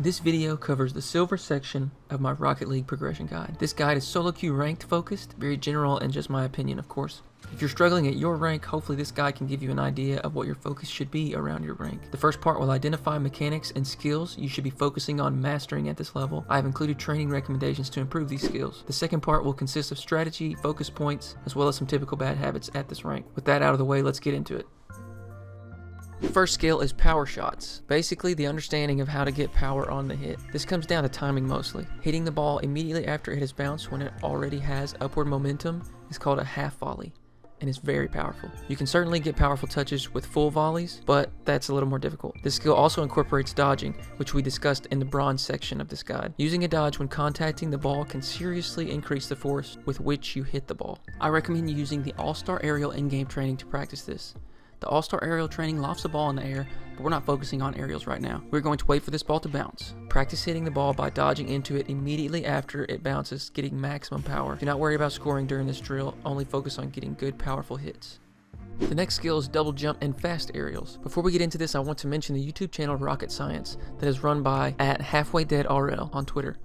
This video covers the silver section of my Rocket League progression guide. This guide is solo queue ranked focused, very general and just my opinion of course. If you're struggling at your rank, hopefully this guide can give you an idea of what your focus should be around your rank. The first part will identify mechanics and skills you should be focusing on mastering at this level. I have included training recommendations to improve these skills. The second part will consist of strategy, focus points, as well as some typical bad habits at this rank. With that out of the way, let's get into it. The first skill is power shots. Basically, the understanding of how to get power on the hit. This comes down to timing mostly. Hitting the ball immediately after it has bounced when it already has upward momentum is called a half volley, and is very powerful. You can certainly get powerful touches with full volleys, but that's a little more difficult. This skill also incorporates dodging, which we discussed in the bronze section of this guide. Using a dodge when contacting the ball can seriously increase the force with which you hit the ball. I recommend using the All-Star Aerial in-game training to practice this. The All-Star Aerial training lofts the ball in the air, but we're not focusing on aerials right now. We're going to wait for this ball to bounce. Practice hitting the ball by dodging into it immediately after it bounces, getting maximum power. Do not worry about scoring during this drill, only focus on getting good, powerful hits. The next skill is double jump and fast aerials. Before we get into this, I want to mention the YouTube channel Rocket Science that is run by @HalfwayDeadRL on Twitter.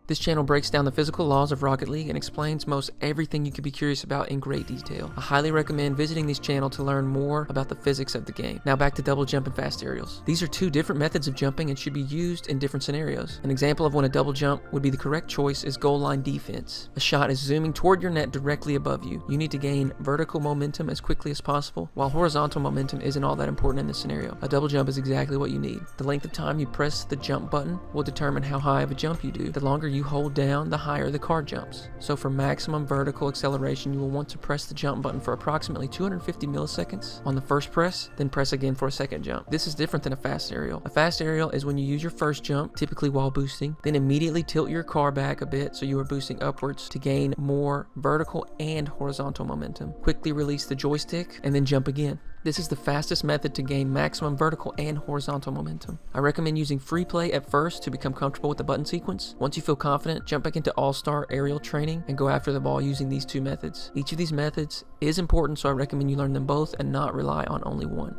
This channel breaks down the physical laws of Rocket League and explains most everything you could be curious about in great detail. I highly recommend visiting this channel to learn more about the physics of the game. Now back to double jump and fast aerials. These are two different methods of jumping and should be used in different scenarios. An example of when a double jump would be the correct choice is goal line defense. A shot is zooming toward your net directly above you. You need to gain vertical momentum as quickly as possible, while horizontal momentum isn't all that important in this scenario. A double jump is exactly what you need. The length of time you press the jump button will determine how high of a jump you do. The longer you hold down, the higher the card jumps. So for maximum vertical acceleration, you will want to press the jump button for approximately 250 milliseconds on the first press, then press again for a second jump. This is different than a fast aerial. A fast aerial is when you use your first jump, typically while boosting, then immediately tilt your car back a bit so you are boosting upwards to gain more vertical and horizontal momentum. Quickly release the joystick and then jump again. This is the fastest method to gain maximum vertical and horizontal momentum. I recommend using free play at first to become comfortable with the button sequence. Once you feel confident, jump back into All-Star Aerial training and go after the ball using these two methods. Each of these methods is important, so I recommend you learn them both and not rely on only one.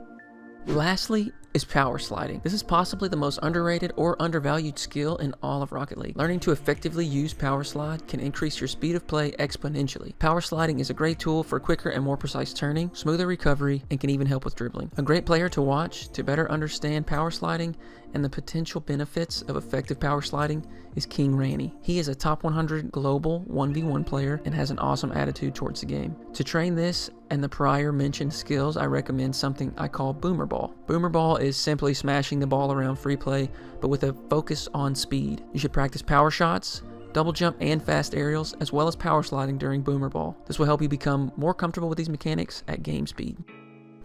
Lastly is power sliding. This is possibly the most underrated or undervalued skill in all of Rocket League. Learning to effectively use power slide can increase your speed of play exponentially. Power sliding is a great tool for quicker and more precise turning, smoother recovery, and can even help with dribbling. A great player to watch to better understand power sliding and the potential benefits of effective power sliding is King Ranny. He is a top 100 global 1v1 player and has an awesome attitude towards the game. To train this and the prior mentioned skills, I recommend something I call Boomer Ball. Boomer Ball is simply smashing the ball around free play, but with a focus on speed. You should practice power shots, double jump and fast aerials, as well as power sliding during Boomer Ball. This will help you become more comfortable with these mechanics at game speed.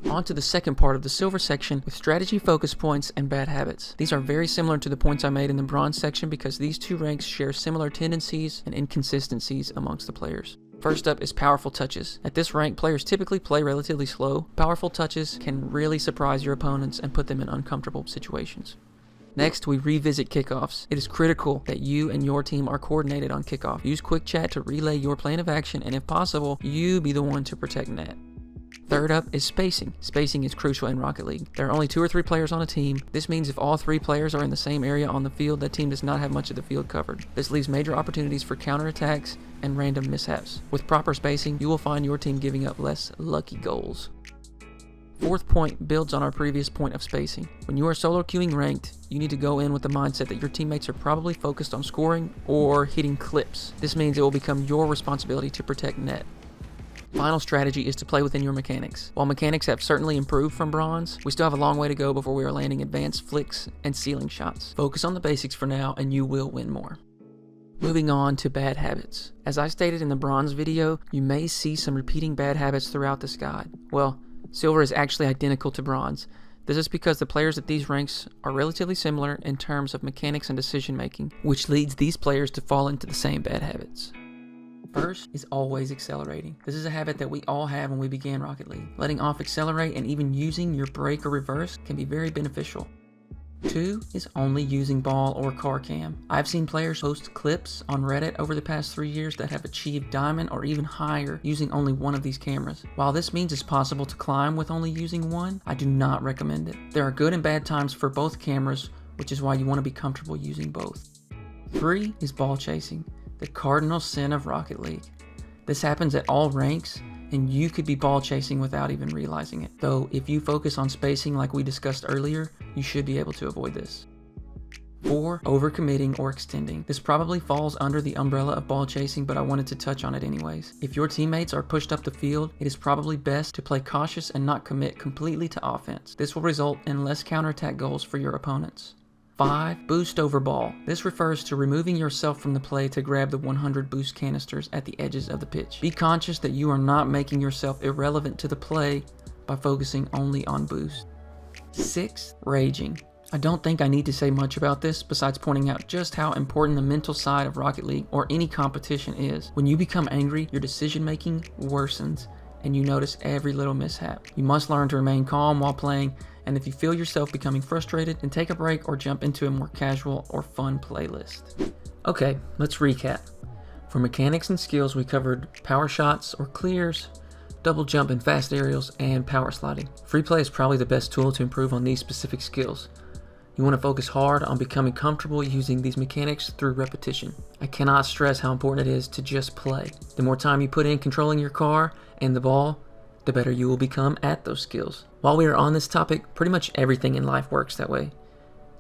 On to the second part of the silver section with strategy, focus points, and bad habits. These are very similar to the points I made in the bronze section because these two ranks share similar tendencies and inconsistencies amongst the players. First up is powerful touches. At this rank, players typically play relatively slow. Powerful touches can really surprise your opponents and put them in uncomfortable situations. Next, we revisit kickoffs. It is critical that you and your team are coordinated on kickoff. Use quick chat to relay your plan of action, and if possible, you be the one to protect net. Third up is spacing. Spacing is crucial in Rocket League. There are only 2 or 3 players on a team. This means if all 3 players are in the same area on the field, that team does not have much of the field covered. This leaves major opportunities for counterattacks and random mishaps. With proper spacing, you will find your team giving up less lucky goals. Fourth point builds on our previous point of spacing. When you are solo queuing ranked, you need to go in with the mindset that your teammates are probably focused on scoring or hitting clips. This means it will become your responsibility to protect net. Final strategy is to play within your mechanics. While mechanics have certainly improved from bronze, we still have a long way to go before we are landing advanced flicks and ceiling shots. Focus on the basics for now and you will win more. Moving on to bad habits. As I stated in the bronze video, you may see some repeating bad habits throughout this guide. Well, silver is actually identical to bronze. This is because the players at these ranks are relatively similar in terms of mechanics and decision making, which leads these players to fall into the same bad habits. First is always accelerating. This is a habit that we all have when we began Rocket League. Letting off accelerate and even using your brake or reverse can be very beneficial. 2 is only using ball or car cam. I've seen players post clips on Reddit over the past 3 years that have achieved diamond or even higher using only one of these cameras. While this means it's possible to climb with only using one, I do not recommend it. There are good and bad times for both cameras which is why you want to be comfortable using both. 3 is ball chasing, the cardinal sin of Rocket League. This happens at all ranks, and you could be ball chasing without even realizing it. Though, if you focus on spacing like we discussed earlier, you should be able to avoid this. 4, overcommitting or extending. This probably falls under the umbrella of ball chasing, but I wanted to touch on it anyways. If your teammates are pushed up the field, it is probably best to play cautious and not commit completely to offense. This will result in less counterattack goals for your opponents. 5, boost over ball. This refers to removing yourself from the play to grab the 100 boost canisters at the edges of the pitch. Be conscious that you are not making yourself irrelevant to the play by focusing only on boost. 6, raging. I don't think I need to say much about this besides pointing out just how important the mental side of Rocket League or any competition is. When you become angry, your decision making worsens and you notice every little mishap. You must learn to remain calm while playing, and if you feel yourself becoming frustrated, then take a break or jump into a more casual or fun playlist. Okay, let's recap. For mechanics and skills, we covered power shots or clears, double jump and fast aerials, and power sliding. Free play is probably the best tool to improve on these specific skills. You want to focus hard on becoming comfortable using these mechanics through repetition. I cannot stress how important it is to just play. The more time you put in controlling your car and the ball, the better you will become at those skills. While we are on this topic, pretty much everything in life works that way.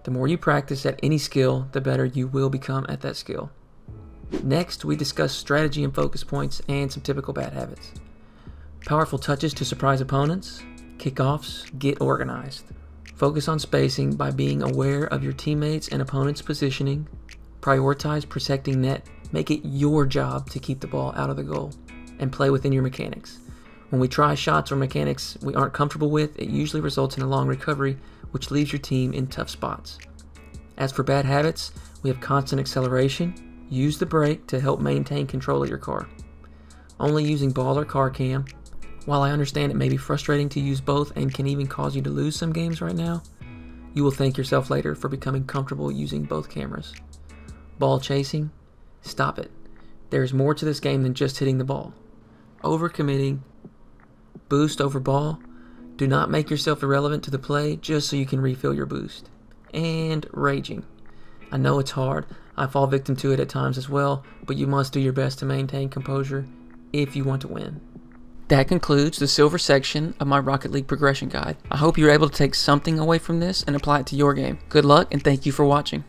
The more you practice at any skill, the better you will become at that skill. Next, we discuss strategy and focus points and some typical bad habits. Powerful touches to surprise opponents, kickoffs, get organized. Focus on spacing by being aware of your teammates and opponents' positioning. Prioritize protecting net. Make it your job to keep the ball out of the goal. And play within your mechanics. When we try shots or mechanics we aren't comfortable with, it usually results in a long recovery, which leaves your team in tough spots. As for bad habits, we have constant acceleration. Use the brake to help maintain control of your car. Only using ball or car cam. While I understand it may be frustrating to use both and can even cause you to lose some games right now, you will thank yourself later for becoming comfortable using both cameras. Ball chasing? Stop it. There is more to this game than just hitting the ball. Overcommitting, boost over ball. Do not make yourself irrelevant to the play just so you can refill your boost. And raging. I know it's hard. I fall victim to it at times as well, but you must do your best to maintain composure if you want to win. That concludes the silver section of my Rocket League progression guide. I hope you're able to take something away from this and apply it to your game. Good luck and thank you for watching.